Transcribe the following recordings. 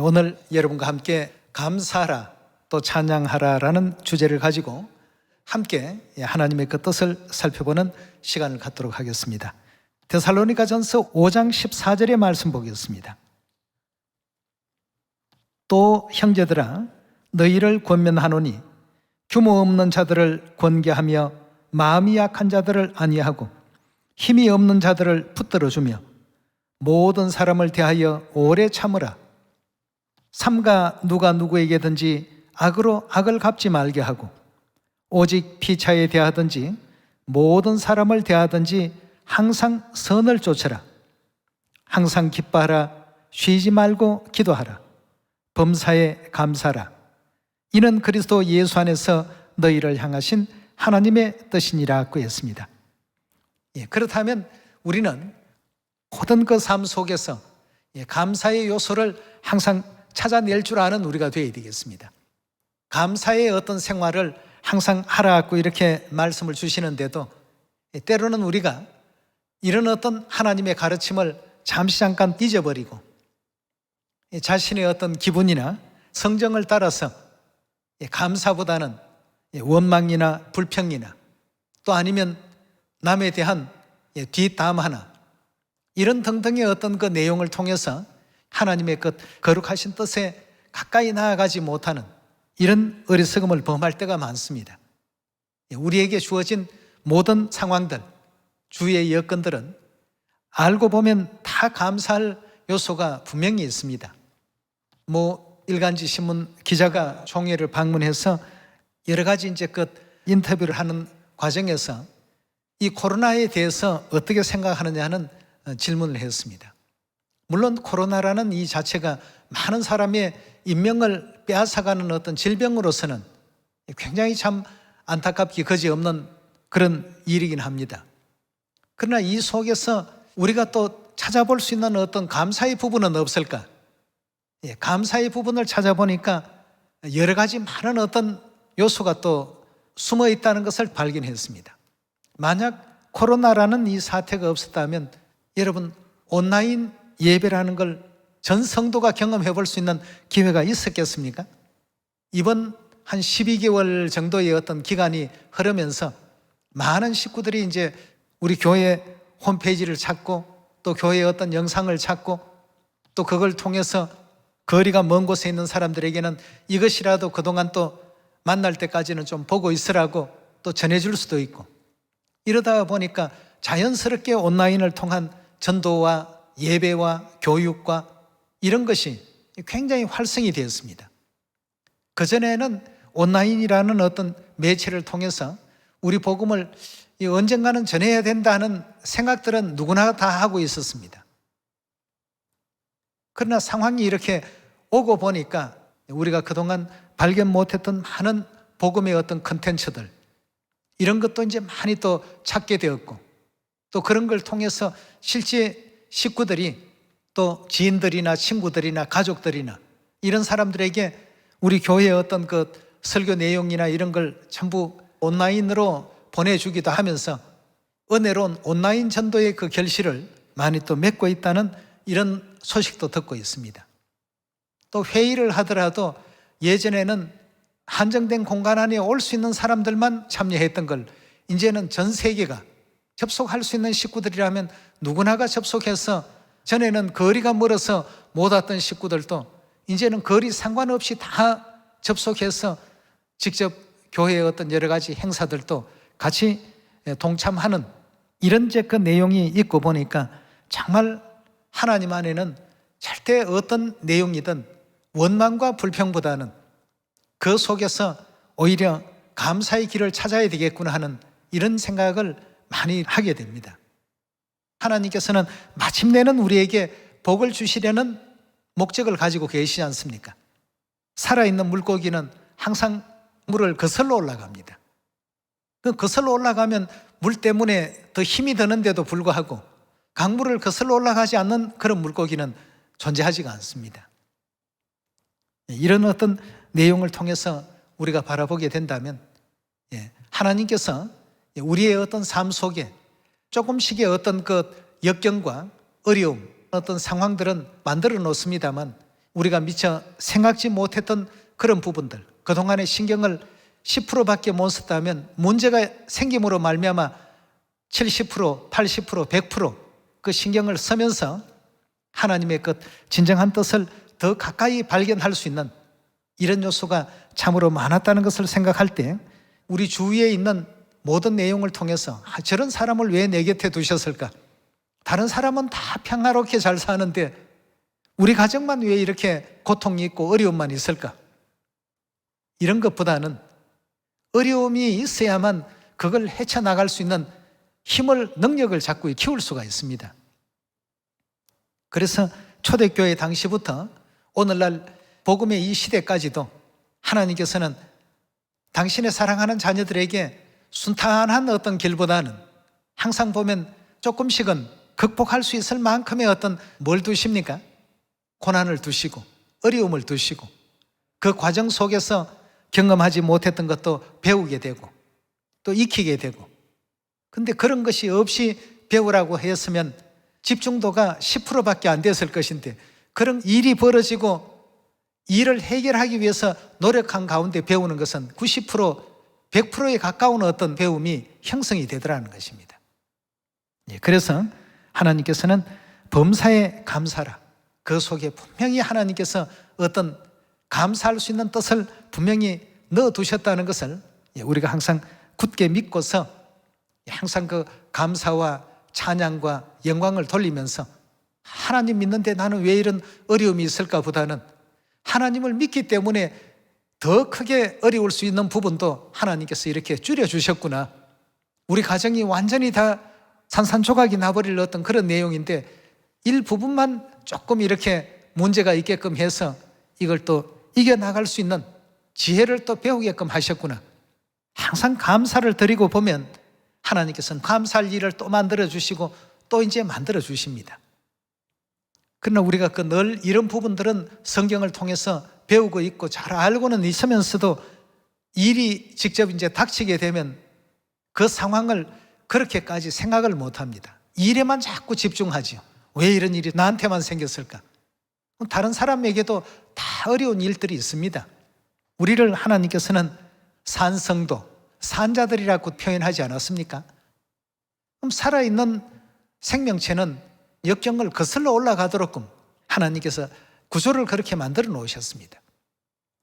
오늘 여러분과 함께 감사하라 또 찬양하라라는 주제를 가지고 함께 하나님의 그 뜻을 살펴보는 시간을 갖도록 하겠습니다. 데살로니가전서 5장 14절의 말씀 보겠습니다. 또 형제들아 너희를 권면하노니 규모 없는 자들을 권계하며 마음이 약한 자들을 안위하고 힘이 없는 자들을 붙들어주며 모든 사람을 대하여 오래 참으라. 삼가 누가 누구에게든지 악으로 악을 갚지 말게 하고 오직 피차에 대하든지 모든 사람을 대하든지 항상 선을 쫓으라. 항상 기뻐하라. 쉬지 말고 기도하라. 범사에 감사하라. 이는 그리스도 예수 안에서 너희를 향하신 하나님의 뜻이니라 했습니다. 그렇다면 우리는 모든 그 삶 속에서 감사의 요소를 항상 찾아낼 줄 아는 우리가 되어야 되겠습니다. 감사의 어떤 생활을 항상 하라고 이렇게 말씀을 주시는데도 때로는 우리가 이런 어떤 하나님의 가르침을 잠시 잠깐 잊어버리고 자신의 어떤 기분이나 성정을 따라서 감사보다는 원망이나 불평이나 또 아니면 남에 대한 뒷담화나 이런 등등의 어떤 그 내용을 통해서 하나님의 그 거룩하신 뜻에 가까이 나아가지 못하는 이런 어리석음을 범할 때가 많습니다. 우리에게 주어진 모든 상황들, 주위의 여건들은 알고 보면 다 감사할 요소가 분명히 있습니다. 일간지 신문 기자가 총회를 방문해서 여러 가지 이제 그 인터뷰를 하는 과정에서 이 코로나에 대해서 어떻게 생각하느냐는 질문을 했습니다. 물론 코로나라는 이 자체가 많은 사람의 인명을 빼앗아가는 어떤 질병으로서는 굉장히 참 안타깝기 그지없는 그런 일이긴 합니다. 그러나 이 속에서 우리가 또 찾아볼 수 있는 어떤 감사의 부분은 없을까? 감사의 부분을 찾아보니까 여러 가지 많은 어떤 요소가 또 숨어 있다는 것을 발견했습니다. 만약 코로나라는 이 사태가 없었다면 여러분 온라인 예배라는 걸 전 성도가 경험해 볼 수 있는 기회가 있었겠습니까? 이번 한 12개월 정도의 어떤 기간이 흐르면서 많은 식구들이 이제 우리 교회 홈페이지를 찾고 또 교회의 어떤 영상을 찾고 또 그걸 통해서 거리가 먼 곳에 있는 사람들에게는 이것이라도 그동안 또 만날 때까지는 좀 보고 있으라고 또 전해줄 수도 있고 이러다 보니까 자연스럽게 온라인을 통한 전도와 예배와 교육과 이런 것이 굉장히 활성이 되었습니다. 그전에는 온라인이라는 어떤 매체를 통해서 우리 복음을 언젠가는 전해야 된다는 생각들은 누구나 다 하고 있었습니다. 그러나 상황이 이렇게 오고 보니까 우리가 그동안 발견 못했던 많은 복음의 어떤 컨텐츠들 이런 것도 이제 많이 또 찾게 되었고 또 그런 걸 통해서 실제 식구들이 또 지인들이나 친구들이나 가족들이나 이런 사람들에게 우리 교회의 어떤 그 설교 내용이나 이런 걸 전부 온라인으로 보내주기도 하면서 은혜로운 온라인 전도의 그 결실을 많이 또 맺고 있다는 이런 소식도 듣고 있습니다. 또 회의를 하더라도 예전에는 한정된 공간 안에 올 수 있는 사람들만 참여했던 걸 이제는 전 세계가 접속할 수 있는 식구들이라면 누구나가 접속해서 전에는 거리가 멀어서 못 왔던 식구들도 이제는 거리 상관없이 다 접속해서 직접 교회의 어떤 여러 가지 행사들도 같이 동참하는 이런 그 내용이 있고 보니까 정말 하나님 안에는 절대 어떤 내용이든 원망과 불평보다는 그 속에서 오히려 감사의 길을 찾아야 되겠구나 하는 이런 생각을 많이 하게 됩니다. 하나님께서는 마침내는 우리에게 복을 주시려는 목적을 가지고 계시지 않습니까? 살아있는 물고기는 항상 물을 거슬러 올라갑니다. 거슬러 올라가면 물 때문에 더 힘이 드는데도 불구하고 강물을 거슬러 올라가지 않는 그런 물고기는 존재하지가 않습니다. 이런 어떤 내용을 통해서 우리가 바라보게 된다면 하나님께서 우리의 어떤 삶 속에 조금씩의 어떤 그 역경과 어려움, 어떤 상황들은 만들어 놓습니다만 우리가 미처 생각지 못했던 그런 부분들, 그동안의 신경을 10%밖에 못 썼다면 문제가 생김으로 말미암아 70%, 80%, 100%그 신경을 쓰면서 하나님의 그 진정한 뜻을 더 가까이 발견할 수 있는 이런 요소가 참으로 많았다는 것을 생각할 때 우리 주위에 있는 모든 내용을 통해서 저런 사람을 왜 내 곁에 두셨을까? 다른 사람은 다 평화롭게 잘 사는데 우리 가정만 왜 이렇게 고통이 있고 어려움만 있을까? 이런 것보다는 어려움이 있어야만 그걸 헤쳐나갈 수 있는 힘을, 능력을 자꾸 키울 수가 있습니다. 그래서 초대교회 당시부터 오늘날 복음의 이 시대까지도 하나님께서는 당신의 사랑하는 자녀들에게 순탄한 어떤 길보다는 항상 보면 조금씩은 극복할 수 있을 만큼의 어떤 뭘 두십니까? 고난을 두시고 어려움을 두시고 그 과정 속에서 경험하지 못했던 것도 배우게 되고 또 익히게 되고, 근데 그런 것이 없이 배우라고 했으면 집중도가 10%밖에 안 됐을 것인데 그런 일이 벌어지고 일을 해결하기 위해서 노력한 가운데 배우는 것은 90%, 100%에 가까운 어떤 배움이 형성이 되더라는 것입니다. 그래서 하나님께서는 범사에 감사라, 그 속에 분명히 하나님께서 어떤 감사할 수 있는 뜻을 분명히 넣어두셨다는 것을 우리가 항상 굳게 믿고서 항상 그 감사와 찬양과 영광을 돌리면서 하나님 믿는데 나는 왜 이런 어려움이 있을까 보다는 하나님을 믿기 때문에 더 크게 어려울 수 있는 부분도 하나님께서 이렇게 줄여주셨구나. 우리 가정이 완전히 다 산산조각이 나버릴 어떤 그런 내용인데 일부분만 조금 이렇게 문제가 있게끔 해서 이걸 또 이겨나갈 수 있는 지혜를 또 배우게끔 하셨구나. 항상 감사를 드리고 보면 하나님께서는 감사할 일을 또 만들어주시고 또 이제 만들어주십니다. 그러나 우리가 그 늘 이런 부분들은 성경을 통해서 배우고 있고 잘 알고는 있으면서도 일이 직접 이제 닥치게 되면 그 상황을 그렇게까지 생각을 못 합니다. 일에만 자꾸 집중하죠. 왜 이런 일이 나한테만 생겼을까? 다른 사람에게도 다 어려운 일들이 있습니다. 우리를 하나님께서는 산성도, 산자들이라고 표현하지 않았습니까? 그럼 살아있는 생명체는 역경을 거슬러 올라가도록끔 하나님께서 구조를 그렇게 만들어 놓으셨습니다.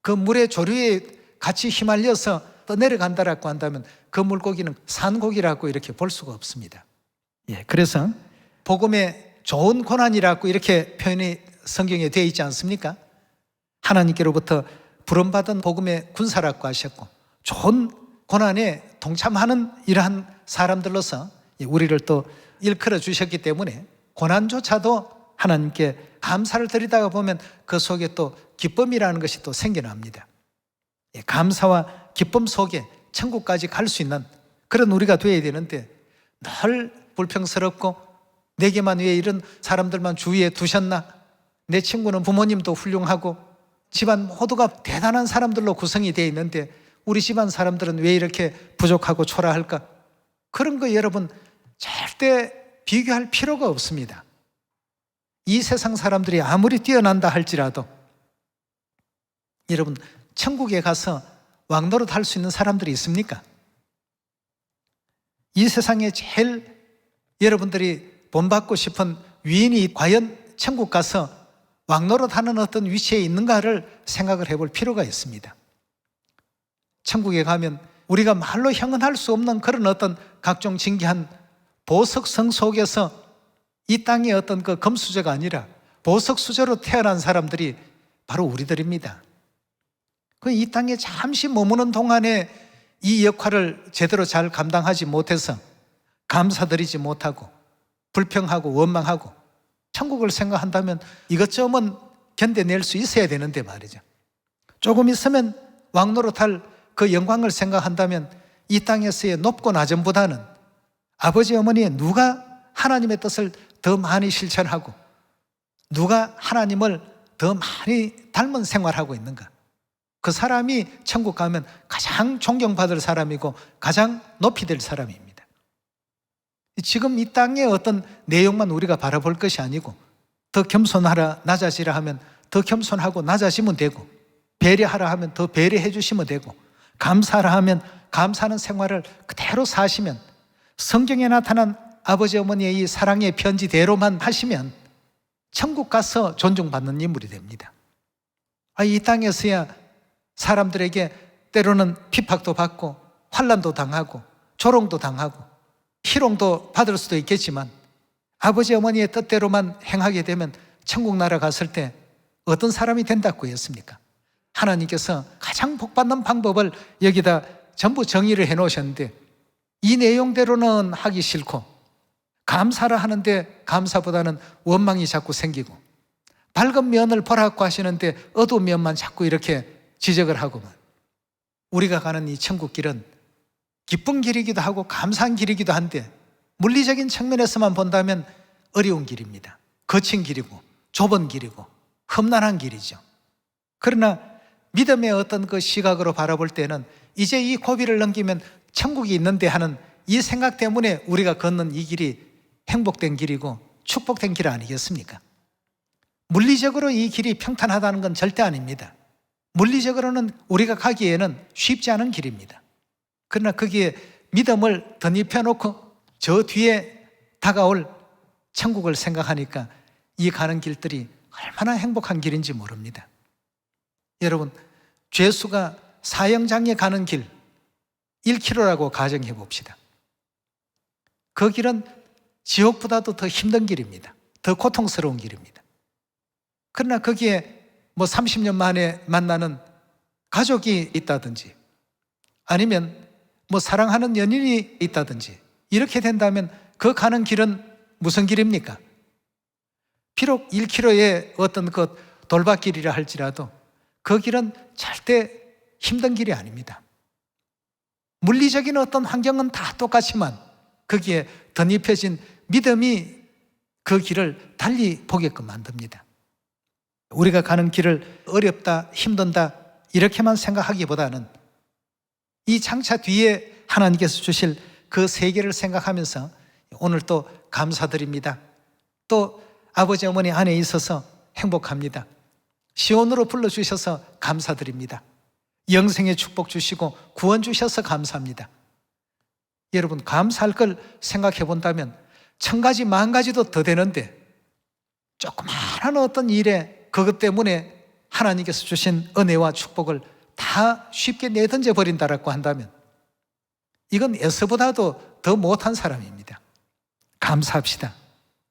그 물의 조류에 같이 휘말려서 떠내려간다라고 한다면 그 물고기는 산고기라고 이렇게 볼 수가 없습니다. 그래서 복음의 좋은 고난이라고 이렇게 표현이 성경에 되어 있지 않습니까? 하나님께로부터 부름받은 복음의 군사라고 하셨고 좋은 고난에 동참하는 이러한 사람들로서 우리를 또 일컬어 주셨기 때문에 고난조차도 하나님께 감사를 드리다가 보면 그 속에 또 기쁨이라는 것이 또 생겨납니다. 감사와 기쁨 속에 천국까지 갈 수 있는 그런 우리가 되어야 되는데 늘 불평스럽고 내게만 왜 이런 사람들만 주위에 두셨나? 내 친구는 부모님도 훌륭하고 집안 모두가 대단한 사람들로 구성이 되어 있는데 우리 집안 사람들은 왜 이렇게 부족하고 초라할까? 그런 거 여러분 절대 비교할 필요가 없습니다. 이 세상 사람들이 아무리 뛰어난다 할지라도 여러분 천국에 가서 왕노릇 할 수 있는 사람들이 있습니까? 이 세상에 제일 여러분들이 본받고 싶은 위인이 과연 천국 가서 왕노릇 하는 어떤 위치에 있는가를 생각을 해볼 필요가 있습니다. 천국에 가면 우리가 말로 형언할 수 없는 그런 어떤 각종 진귀한 보석성 속에서 이 땅의 어떤 그 금수저가 아니라 보석수저로 태어난 사람들이 바로 우리들입니다. 이 땅에 잠시 머무는 동안에 이 역할을 제대로 잘 감당하지 못해서 감사드리지 못하고 불평하고 원망하고 천국을 생각한다면 이것저것 견뎌낼 수 있어야 되는데 말이죠. 조금 있으면 왕노릇할 그 영광을 생각한다면 이 땅에서의 높고 낮음보다는 아버지 어머니의 누가 하나님의 뜻을 더 많이 실천하고 누가 하나님을 더 많이 닮은 생활하고 있는가, 그 사람이 천국 가면 가장 존경받을 사람이고 가장 높이 될 사람입니다. 지금 이 땅의 어떤 내용만 우리가 바라볼 것이 아니고 더 겸손하라 낮아지라 하면 더 겸손하고 낮아지면 되고, 배려하라 하면 더 배려해 주시면 되고, 감사하라 하면 감사하는 생활을 그대로 사시면, 성경에 나타난 아버지 어머니의 이 사랑의 편지대로만 하시면 천국 가서 존중받는 인물이 됩니다. 이 땅에서야 사람들에게 때로는 핍박도 받고 환난도 당하고 조롱도 당하고 희롱도 받을 수도 있겠지만, 아버지 어머니의 뜻대로만 행하게 되면 천국 나라 갔을 때 어떤 사람이 된다고 했습니까? 하나님께서 가장 복받는 방법을 여기다 전부 정의를 해 놓으셨는데, 이 내용대로는 하기 싫고 감사를 하는데 감사보다는 원망이 자꾸 생기고, 밝은 면을 보라고 하시는데 어두운 면만 자꾸 이렇게 지적을 하고, 우리가 가는 이 천국 길은 기쁜 길이기도 하고 감사한 길이기도 한데, 물리적인 측면에서만 본다면 어려운 길입니다. 거친 길이고 좁은 길이고 험난한 길이죠. 그러나 믿음의 어떤 그 시각으로 바라볼 때는 이제 이 고비를 넘기면 천국이 있는데 하는 이 생각 때문에 우리가 걷는 이 길이 행복된 길이고 축복된 길 아니겠습니까? 물리적으로 이 길이 평탄하다는 건 절대 아닙니다. 물리적으로는 우리가 가기에는 쉽지 않은 길입니다. 그러나 거기에 믿음을 덧입혀 놓고 저 뒤에 다가올 천국을 생각하니까 이 가는 길들이 얼마나 행복한 길인지 모릅니다. 여러분, 죄수가 사형장에 가는 길 1km라고 가정해 봅시다. 그 길은 지옥보다도 더 힘든 길입니다. 더 고통스러운 길입니다. 그러나 거기에 30년 만에 만나는 가족이 있다든지, 아니면 사랑하는 연인이 있다든지, 이렇게 된다면 그 가는 길은 무슨 길입니까? 비록 1km의 어떤 그 돌밭길이라 할지라도 그 길은 절대 힘든 길이 아닙니다. 물리적인 어떤 환경은 다 똑같지만 거기에 덧입혀진 믿음이 그 길을 달리 보게끔 만듭니다. 우리가 가는 길을 어렵다, 힘든다 이렇게만 생각하기보다는 이 장차 뒤에 하나님께서 주실 그 세계를 생각하면서 오늘 또 감사드립니다. 또 아버지 어머니 안에 있어서 행복합니다. 시온으로 불러주셔서 감사드립니다. 영생의 축복 주시고 구원 주셔서 감사합니다. 여러분, 감사할 걸 생각해 본다면 1000가지, 10,000가지도 더 되는데, 조그마한 어떤 일에 그것 때문에 하나님께서 주신 은혜와 축복을 다 쉽게 내던져 버린다라고 한다면 이건 에서보다도 더 못한 사람입니다. 감사합시다.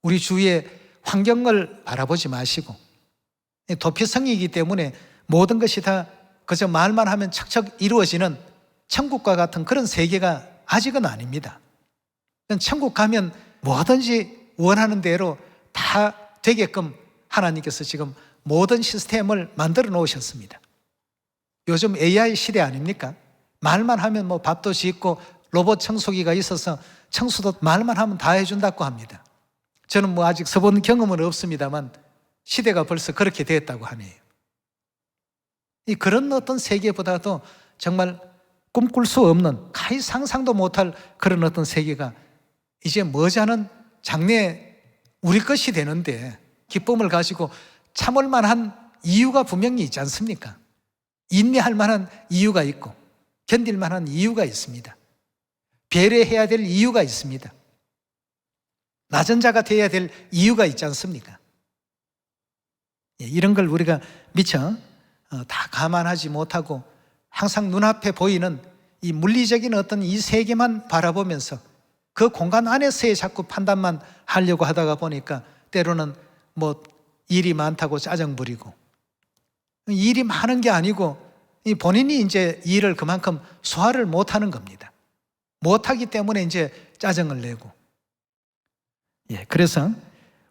우리 주위의 환경을 알아보지 마시고, 도피성이기 때문에 모든 것이 다 그저 말만 하면 척척 이루어지는 천국과 같은 그런 세계가 아직은 아닙니다. 천국 가면 뭐든지 원하는 대로 다 되게끔 하나님께서 지금 모든 시스템을 만들어 놓으셨습니다. 요즘 AI 시대 아닙니까? 말만 하면 밥도 짓고 로봇 청소기가 있어서 청소도 말만 하면 다 해준다고 합니다. 저는 아직 써본 경험은 없습니다만 시대가 벌써 그렇게 됐다고 하네요. 그런 어떤 세계보다도 정말 꿈꿀 수 없는, 가히 상상도 못할 그런 어떤 세계가 이제 머지않은 장래에 우리 것이 되는데, 기쁨을 가지고 참을 만한 이유가 분명히 있지 않습니까? 인내할 만한 이유가 있고 견딜 만한 이유가 있습니다. 배려해야 될 이유가 있습니다. 낮은 자가 되어야 될 이유가 있지 않습니까? 이런 걸 우리가 미처 다 감안하지 못하고 항상 눈앞에 보이는 이 물리적인 어떤 이 세계만 바라보면서 그 공간 안에서의 자꾸 판단만 하려고 하다가 보니까 때로는 일이 많다고 짜증 부리고, 일이 많은 게 아니고 본인이 이제 일을 그만큼 소화를 못하는 겁니다. 못하기 때문에 이제 짜증을 내고. 그래서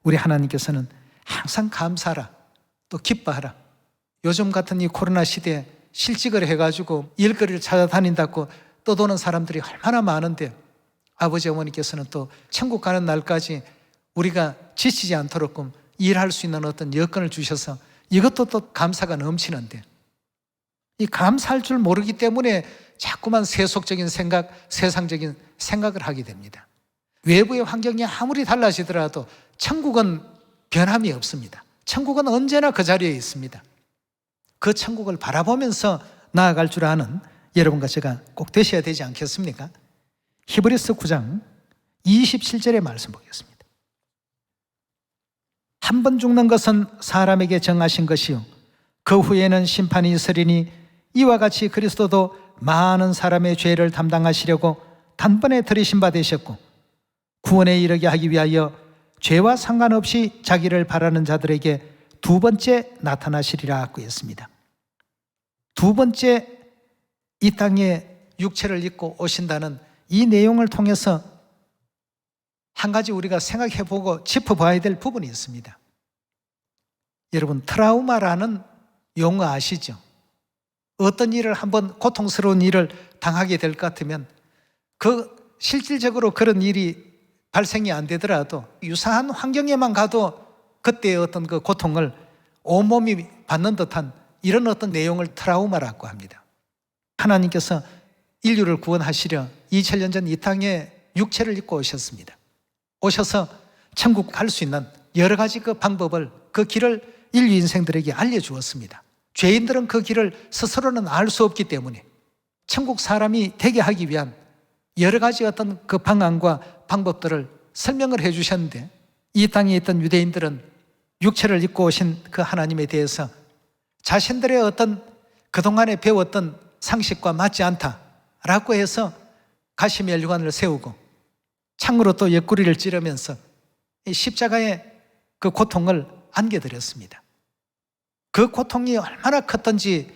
우리 하나님께서는 항상 감사하라, 또 기뻐하라. 요즘 같은 이 코로나 시대에 실직을 해가지고 일거리를 찾아다닌다고 떠도는 사람들이 얼마나 많은데, 아버지 어머니께서는 또 천국 가는 날까지 우리가 지치지 않도록 일할 수 있는 어떤 여건을 주셔서 이것도 또 감사가 넘치는데, 이 감사할 줄 모르기 때문에 자꾸만 세속적인 생각, 세상적인 생각을 하게 됩니다. 외부의 환경이 아무리 달라지더라도 천국은 변함이 없습니다. 천국은 언제나 그 자리에 있습니다. 그 천국을 바라보면서 나아갈 줄 아는 여러분과 제가 꼭 되셔야 되지 않겠습니까? 히브리서 9장 27절의 말씀 보겠습니다. 한 번 죽는 것은 사람에게 정하신 것이요 그 후에는 심판이 있으리니 이와 같이 그리스도도 많은 사람의 죄를 담당하시려고 단번에 들이신 바 되셨고 구원에 이르게 하기 위하여 죄와 상관없이 자기를 바라는 자들에게 두 번째 나타나시리라 하고 했습니다. 두 번째 이 땅에 육체를 입고 오신다는 이 내용을 통해서 한 가지 우리가 생각해보고 짚어봐야 될 부분이 있습니다. 여러분, 트라우마라는 용어 아시죠? 어떤 일을 한번 고통스러운 일을 당하게 될 것 같으면 실질적으로 그런 일이 발생이 안 되더라도 유사한 환경에만 가도 그때의 어떤 그 고통을 온몸이 받는 듯한 이런 어떤 내용을 트라우마라고 합니다. 하나님께서 인류를 구원하시려 2000년 전 이 땅에 육체를 입고 오셨습니다. 오셔서 천국 갈 수 있는 여러 가지 그 방법을, 그 길을 인류 인생들에게 알려주었습니다. 죄인들은 그 길을 스스로는 알 수 없기 때문에 천국 사람이 되게 하기 위한 여러 가지 어떤 그 방안과 방법들을 설명을 해 주셨는데 이 땅에 있던 유대인들은 육체를 입고 오신 그 하나님에 대해서 자신들의 어떤 그동안에 배웠던 상식과 맞지 않다라고 해서 가시면류관을 세우고 창으로 또 옆구리를 찌르면서 이 십자가의 그 고통을 안겨드렸습니다. 그 고통이 얼마나 컸던지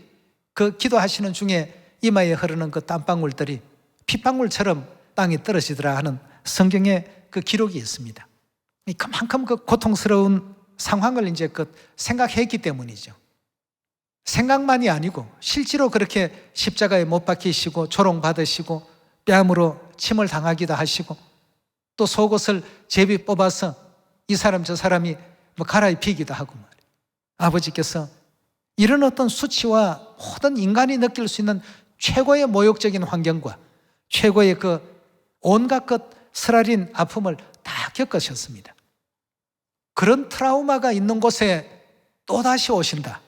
그 기도하시는 중에 이마에 흐르는 그 땀방울들이 핏방울처럼 땅에 떨어지더라 하는 성경에 그 기록이 있습니다. 그만큼 그 고통스러운 상황을 이제 생각했기 때문이죠. 생각만이 아니고 실제로 그렇게 십자가에 못 박히시고 조롱받으시고 뺨으로 침을 당하기도 하시고 또 속옷을 제비 뽑아서 이 사람 저 사람이 갈아입히기도 하고 말이에요. 아버지께서 이런 어떤 수치와 모든 인간이 느낄 수 있는 최고의 모욕적인 환경과 최고의 그 온갖 것 쓰라린 아픔을 다 겪으셨습니다. 그런 트라우마가 있는 곳에 또다시 오신다.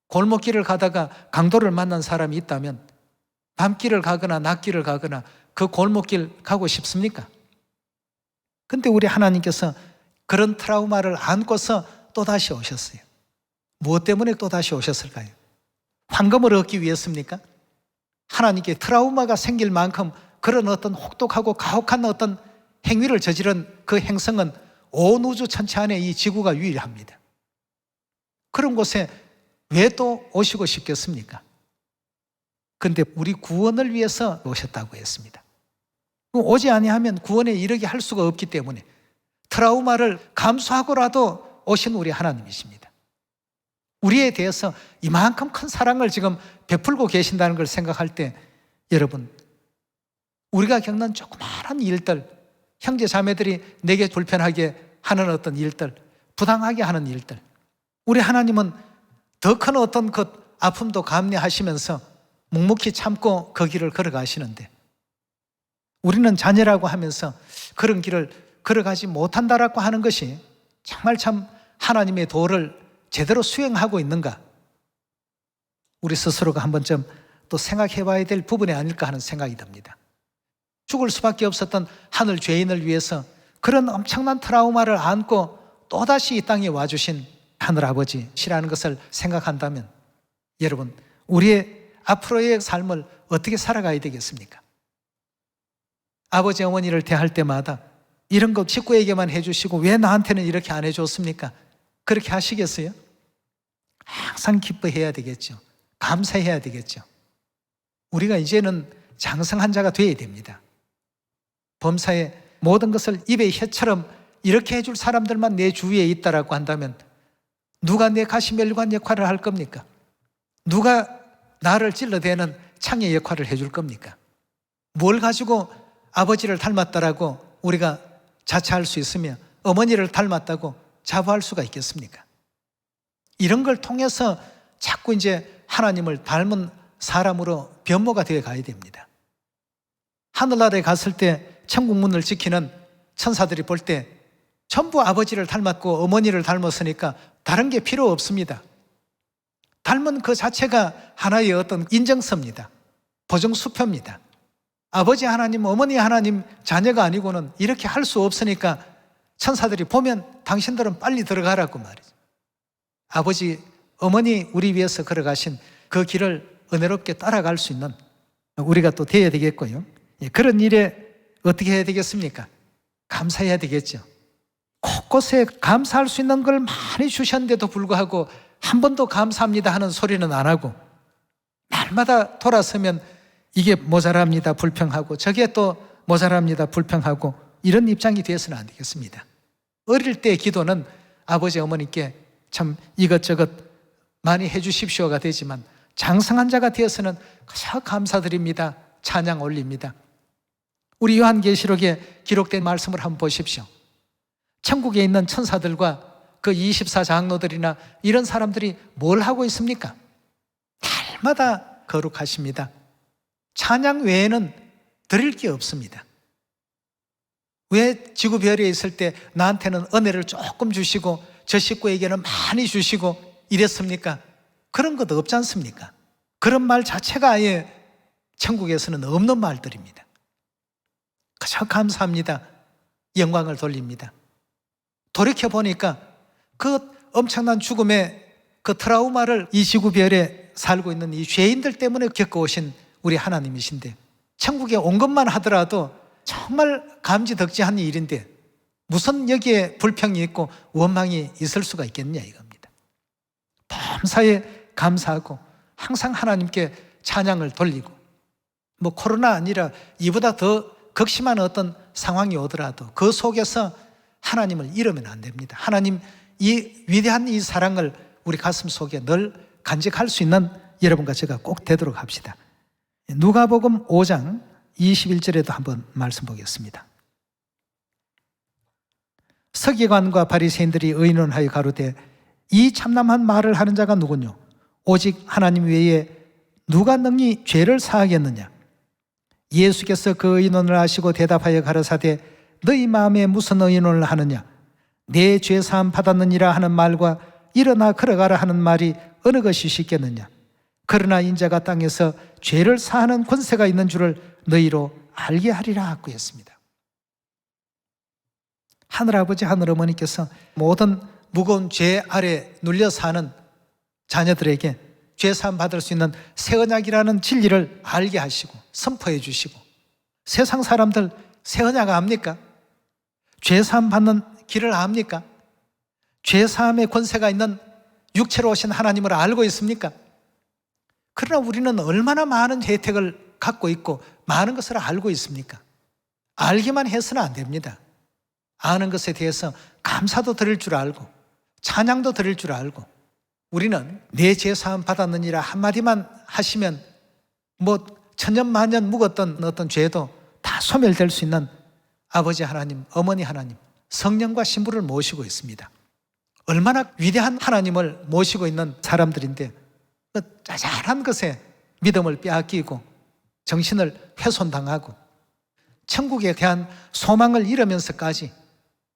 골목길을 가다가 강도를 만난 사람이 있다면 밤길을 가거나 낮길을 가거나 그 골목길 가고 싶습니까? 근데 우리 하나님께서 그런 트라우마를 안고서 또다시 오셨어요. 무엇 때문에 또다시 오셨을까요? 황금을 얻기 위해서입니까? 하나님께 트라우마가 생길 만큼 그런 어떤 혹독하고 가혹한 어떤 행위를 저지른 그 행성은 온 우주 천체 안에 이 지구가 유일합니다. 그런 곳에 왜 또 오시고 싶겠습니까? 그런데 우리 구원을 위해서 오셨다고 했습니다. 오지 아니하면 구원에 이르게 할 수가 없기 때문에 트라우마를 감수하고라도 오신 우리 하나님이십니다. 우리에 대해서 이만큼 큰 사랑을 지금 베풀고 계신다는 걸 생각할 때 여러분, 우리가 겪는 조그마한 일들, 형제 자매들이 내게 불편하게 하는 어떤 일들, 부당하게 하는 일들, 우리 하나님은 더 큰 어떤 그 아픔도 감내하시면서 묵묵히 참고 그 길을 걸어가시는데 우리는 자녀라고 하면서 그런 길을 걸어가지 못한다라고 하는 것이 정말 참 하나님의 도를 제대로 수행하고 있는가? 우리 스스로가 한 번쯤 또 생각해 봐야 될 부분이 아닐까 하는 생각이 듭니다. 죽을 수밖에 없었던 하늘 죄인을 위해서 그런 엄청난 트라우마를 안고 또다시 이 땅에 와주신 하늘아버지시라는 것을 생각한다면 여러분, 우리의 앞으로의 삶을 어떻게 살아가야 되겠습니까? 아버지 어머니를 대할 때마다 이런 거 식구에게만 해주시고 왜 나한테는 이렇게 안 해줬습니까? 그렇게 하시겠어요? 항상 기뻐해야 되겠죠. 감사해야 되겠죠. 우리가 이제는 장성한 자가 되어야 됩니다. 범사의 모든 것을 입의 혀처럼 이렇게 해줄 사람들만 내 주위에 있다라고 한다면 누가 내 가시멜관 역할을 할 겁니까? 누가 나를 찔러대는 창의 역할을 해줄 겁니까? 뭘 가지고 아버지를 닮았다라고 우리가 자처할 수 있으며 어머니를 닮았다고 자부할 수가 있겠습니까? 이런 걸 통해서 자꾸 이제 하나님을 닮은 사람으로 변모가 되어 가야 됩니다. 하늘나라에 갔을 때 천국 문을 지키는 천사들이 볼 때 전부 아버지를 닮았고 어머니를 닮았으니까 다른 게 필요 없습니다. 닮은 그 자체가 하나의 어떤 인정서입니다. 보증수표입니다. 아버지 하나님, 어머니 하나님 자녀가 아니고는 이렇게 할 수 없으니까 천사들이 보면 당신들은 빨리 들어가라고 말이죠. 아버지, 어머니 우리 위해서 걸어가신 그 길을 은혜롭게 따라갈 수 있는 우리가 또 돼야 되겠고요. 그런 일에 어떻게 해야 되겠습니까? 감사해야 되겠죠. 곳곳에 감사할 수 있는 걸 많이 주셨는데도 불구하고 한 번도 감사합니다 하는 소리는 안 하고 날마다 돌아서면 이게 모자랍니다 불평하고 저게 또 모자랍니다 불평하고 이런 입장이 되어서는 안 되겠습니다. 어릴 때 기도는 아버지 어머니께 참 이것저것 많이 해주십시오가 되지만 장성한 자가 되어서는 가장 감사드립니다 찬양 올립니다. 우리 요한계시록에 기록된 말씀을 한번 보십시오. 천국에 있는 천사들과 그 24장로들이나 이런 사람들이 뭘 하고 있습니까? 날마다 거룩하십니다. 찬양 외에는 드릴 게 없습니다. 왜 지구별에 있을 때 나한테는 은혜를 조금 주시고 저 식구에게는 많이 주시고 이랬습니까? 그런 것 없지 않습니까? 그런 말 자체가 아예 천국에서는 없는 말들입니다. 그저 감사합니다. 영광을 돌립니다. 돌이켜보니까 그 엄청난 죽음의 그 트라우마를 이 지구별에 살고 있는 이 죄인들 때문에 겪어오신 우리 하나님이신데 천국에 온 것만 하더라도 정말 감지덕지한 일인데 무슨 여기에 불평이 있고 원망이 있을 수가 있겠냐 이겁니다. 범사에 감사하고 항상 하나님께 찬양을 돌리고 뭐 코로나 아니라 이보다 더 극심한 어떤 상황이 오더라도 그 속에서 하나님을 잃으면 안 됩니다. 하나님 이 위대한 이 사랑을 우리 가슴 속에 늘 간직할 수 있는 여러분과 제가 꼭 되도록 합시다. 누가복음 5장 21절에도 한번 말씀 보겠습니다. 서기관과 바리새인들이 의논하여 가로되 이 참남한 말을 하는 자가 누구뇨? 오직 하나님 외에 누가 능히 죄를 사하겠느냐? 예수께서 그 의논을 아시고 대답하여 가라사대 너희 마음에 무슨 의논을 하느냐? 내 죄 사함 받았느니라 하는 말과 일어나 걸어가라 하는 말이 어느 것이 쉽겠느냐? 그러나 인자가 땅에서 죄를 사하는 권세가 있는 줄을 너희로 알게 하리라 하고 했습니다. 하늘아버지 하늘어머니께서 모든 무거운 죄 아래 눌려 사는 자녀들에게 죄 사함 받을 수 있는 새 언약이라는 진리를 알게 하시고 선포해 주시고 세상 사람들 새 언약 압니까? 죄 사함 받는 길을 압니까? 죄 사함의 권세가 있는 육체로 오신 하나님을 알고 있습니까? 그러나 우리는 얼마나 많은 혜택을 갖고 있고 많은 것을 알고 있습니까? 알기만 해서는 안 됩니다. 아는 것에 대해서 감사도 드릴 줄 알고 찬양도 드릴 줄 알고 우리는 내 죄 사함 받았느니라 한마디만 하시면 뭐 천년만년 묵었던 어떤 죄도 다 소멸될 수 있는 아버지 하나님, 어머니 하나님, 성령과 신부를 모시고 있습니다. 얼마나 위대한 하나님을 모시고 있는 사람들인데 그 짜잘한 것에 믿음을 빼앗기고 정신을 훼손당하고 천국에 대한 소망을 잃으면서까지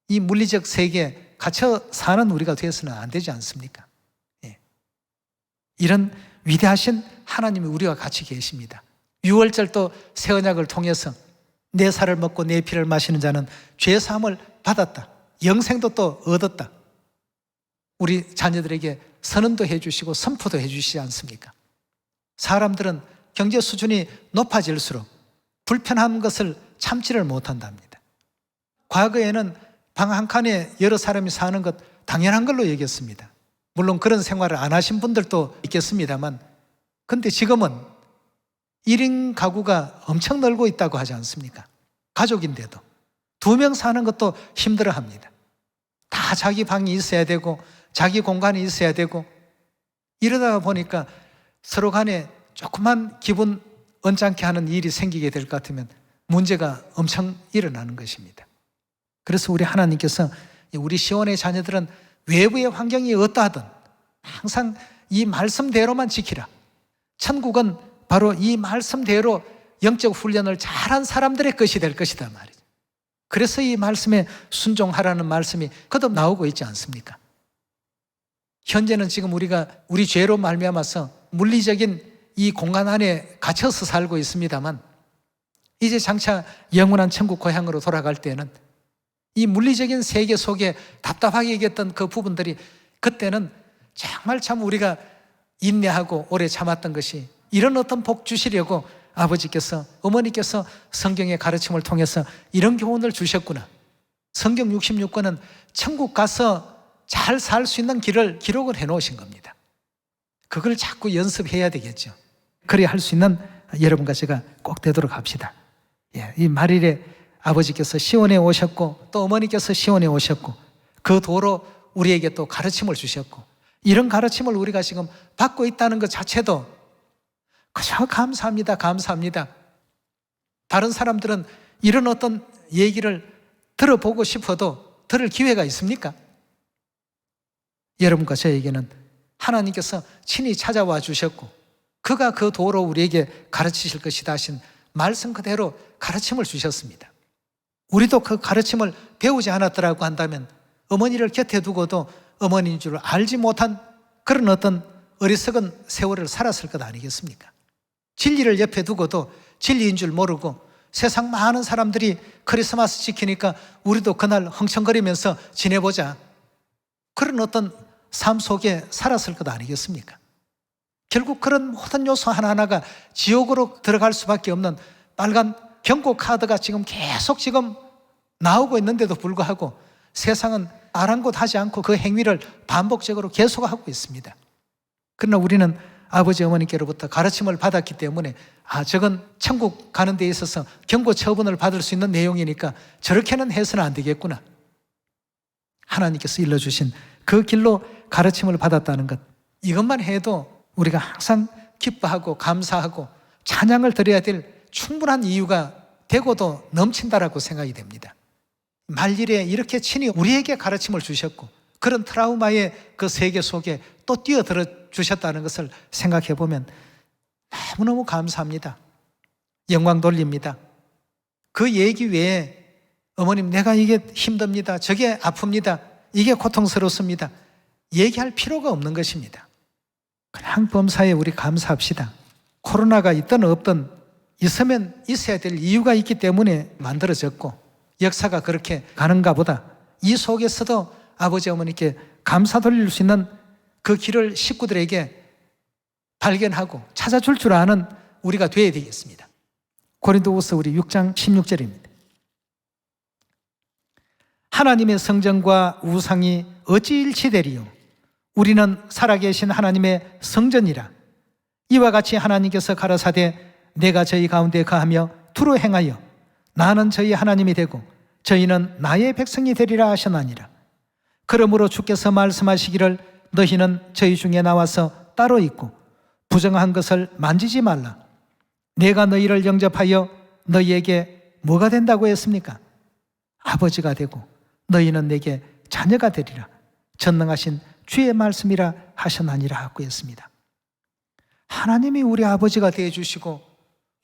이 물리적 세계에 갇혀 사는 우리가 되어서는 안 되지 않습니까? 예. 이런 위대하신 하나님이 우리와 같이 계십니다. 6월절도 새 언약을 통해서 내 살을 먹고 내 피를 마시는 자는 죄 사함을 받았다. 영생도 또 얻었다. 우리 자녀들에게 선언도 해주시고 선포도 해주시지 않습니까? 사람들은 경제 수준이 높아질수록 불편한 것을 참지를 못한답니다. 과거에는 방 한 칸에 여러 사람이 사는 것 당연한 걸로 여겼습니다. 물론 그런 생활을 안 하신 분들도 있겠습니다만 근데 지금은 1인 가구가 엄청 늘고 있다고 하지 않습니까? 가족인데도 2명 사는 것도 힘들어합니다. 다 자기 방이 있어야 되고 자기 공간이 있어야 되고 이러다 보니까 서로 간에 조그만 기분 언짢게 하는 일이 생기게 될 것 같으면 문제가 엄청 일어나는 것입니다. 그래서 우리 하나님께서 우리 시온의 자녀들은 외부의 환경이 어떠하든 항상 이 말씀대로만 지키라. 천국은 바로 이 말씀대로 영적 훈련을 잘한 사람들의 것이 될 것이다 말이죠. 그래서 이 말씀에 순종하라는 말씀이 거듭 나오고 있지 않습니까? 현재는 지금 우리가 우리 죄로 말미암아서 물리적인 이 공간 안에 갇혀서 살고 있습니다만, 이제 장차 영원한 천국 고향으로 돌아갈 때는 이 물리적인 세계 속에 답답하게 여겼던 그 부분들이, 그때는 정말 참 우리가 인내하고 오래 참았던 것이 이런 어떤 복 주시려고 아버지께서, 어머니께서 성경의 가르침을 통해서 이런 교훈을 주셨구나. 성경 66권은 천국 가서 잘 살 수 있는 길을 기록을 해 놓으신 겁니다. 그걸 자꾸 연습해야 되겠죠. 그래야 할 수 있는 여러분과 제가 꼭 되도록 합시다. 이 말일에 아버지께서 시온에 오셨고 또 어머니께서 시온에 오셨고 그 도로 우리에게 또 가르침을 주셨고, 이런 가르침을 우리가 지금 받고 있다는 것 자체도 그저 감사합니다. 감사합니다. 다른 사람들은 이런 어떤 얘기를 들어보고 싶어도 들을 기회가 있습니까? 여러분과 저에게는 하나님께서 친히 찾아와 주셨고 그가 그 도로 우리에게 가르치실 것이다 하신 말씀 그대로 가르침을 주셨습니다. 우리도 그 가르침을 배우지 않았더라고 한다면 어머니를 곁에 두고도 어머니인 줄 알지 못한 그런 어떤 어리석은 세월을 살았을 것 아니겠습니까? 진리를 옆에 두고도 진리인 줄 모르고 세상 많은 사람들이 크리스마스 지키니까 우리도 그날 흥청거리면서 지내보자, 그런 어떤 삶 속에 살았을 것 아니겠습니까? 결국 그런 모든 요소 하나하나가 지옥으로 들어갈 수밖에 없는 빨간 경고 카드가 지금 계속 지금 나오고 있는데도 불구하고 세상은 아랑곳하지 않고 그 행위를 반복적으로 계속하고 있습니다. 그러나 우리는 아버지 어머니께로부터 가르침을 받았기 때문에 저건 천국 가는 데 있어서 경고 처분을 받을 수 있는 내용이니까 저렇게는 해서는 안 되겠구나. 하나님께서 일러주신 그 길로 가르침을 받았다는 것, 이것만 해도 우리가 항상 기뻐하고 감사하고 찬양을 드려야 될 충분한 이유가 되고도 넘친다라고 생각이 됩니다. 말일에 이렇게 친히 우리에게 가르침을 주셨고 그런 트라우마의 그 세계 속에 또 뛰어들어 주셨다는 것을 생각해 보면 너무너무 감사합니다. 영광 돌립니다. 그 얘기 외에 어머님 내가 이게 힘듭니다, 저게 아픕니다, 이게 고통스럽습니다, 얘기할 필요가 없는 것입니다. 그냥 범사에 우리 감사합시다. 코로나가 있든 없든 있으면 있어야 될 이유가 있기 때문에 만들어졌고 역사가 그렇게 가는가 보다. 이 속에서도 아버지 어머니께 감사 돌릴 수 있는 그 길을 식구들에게 발견하고 찾아줄 줄 아는 우리가 되어야 되겠습니다. 고린도후서 우리 6장 16절입니다. 하나님의 성전과 우상이 어찌 일치되리요? 우리는 살아계신 하나님의 성전이라. 이와 같이 하나님께서 가라사대 내가 저희 가운데 거하며 두루 행하여 나는 저희 하나님이 되고 저희는 나의 백성이 되리라 하셨나니라. 그러므로 주께서 말씀하시기를 너희는 저희 중에 나와서 따로 있고 부정한 것을 만지지 말라. 내가 너희를 영접하여 너희에게 뭐가 된다고 했습니까? 아버지가 되고 너희는 내게 자녀가 되리라. 전능하신 주의 말씀이라 하셨나니라 하고 했습니다. 하나님이 우리 아버지가 되어주시고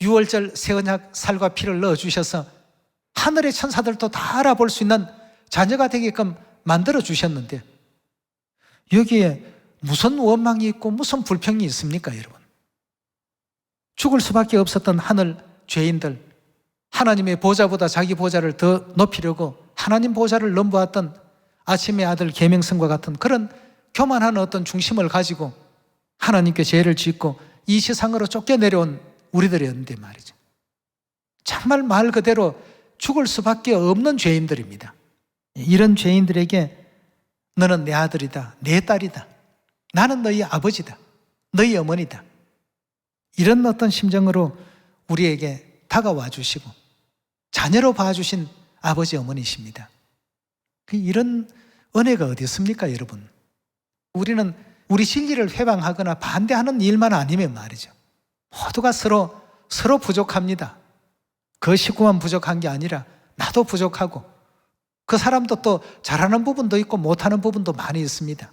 6월절 새언약 살과 피를 넣어주셔서 하늘의 천사들도 다 알아볼 수 있는 자녀가 되게끔 만들어주셨는데 여기에 무슨 원망이 있고 무슨 불평이 있습니까, 여러분? 죽을 수밖에 없었던 하늘 죄인들, 하나님의 보좌보다 자기 보좌를 더 높이려고 하나님 보좌를 넘보았던 아침의 아들 계명성과 같은 그런 교만한 어떤 중심을 가지고 하나님께 죄를 짓고 이 세상으로 쫓겨내려온 우리들이었는데 말이죠. 정말 말 그대로 죽을 수밖에 없는 죄인들입니다. 이런 죄인들에게 너는 내 아들이다, 내 딸이다, 나는 너희 아버지다, 너희 어머니다, 이런 어떤 심정으로 우리에게 다가와 주시고 자녀로 봐주신 아버지 어머니십니다. 이런 은혜가 어디 있습니까, 여러분? 우리는 우리 진리를 회방하거나 반대하는 일만 아니면 말이죠, 모두가 서로 부족합니다. 그 식구만 부족한 게 아니라 나도 부족하고 그 사람도 또 잘하는 부분도 있고 못하는 부분도 많이 있습니다.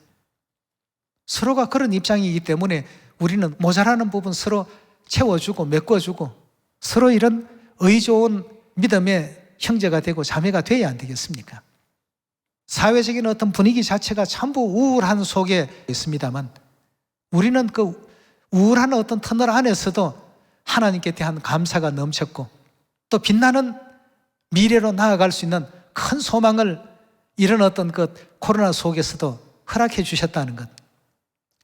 서로가 그런 입장이기 때문에 우리는 모자라는 부분 서로 채워주고 메꿔주고 서로 이런 의 좋은 믿음의 형제가 되고 자매가 돼야 안 되겠습니까? 사회적인 어떤 분위기 자체가 전부 우울한 속에 있습니다만 우리는 그 우울한 어떤 터널 안에서도 하나님께 대한 감사가 넘쳤고 또 빛나는 미래로 나아갈 수 있는 큰 소망을 이런 어떤 그 코로나 속에서도 허락해 주셨다는 것,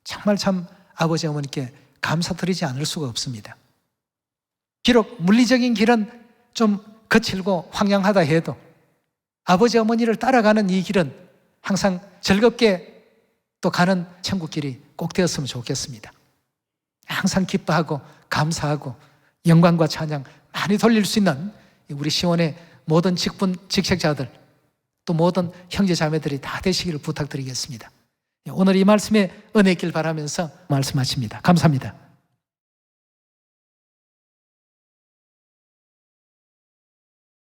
정말 참 아버지 어머니께 감사드리지 않을 수가 없습니다. 비록 물리적인 길은 좀 거칠고 황량하다 해도 아버지 어머니를 따라가는 이 길은 항상 즐겁게 또 가는 천국길이 꼭 되었으면 좋겠습니다. 항상 기뻐하고 감사하고 영광과 찬양 많이 돌릴 수 있는 우리 시원의 모든 직책자들 또 모든 형제 자매들이 다 되시기를 부탁드리겠습니다. 오늘 이 말씀에 은혜 있길 바라면서 말씀하십니다. 감사합니다.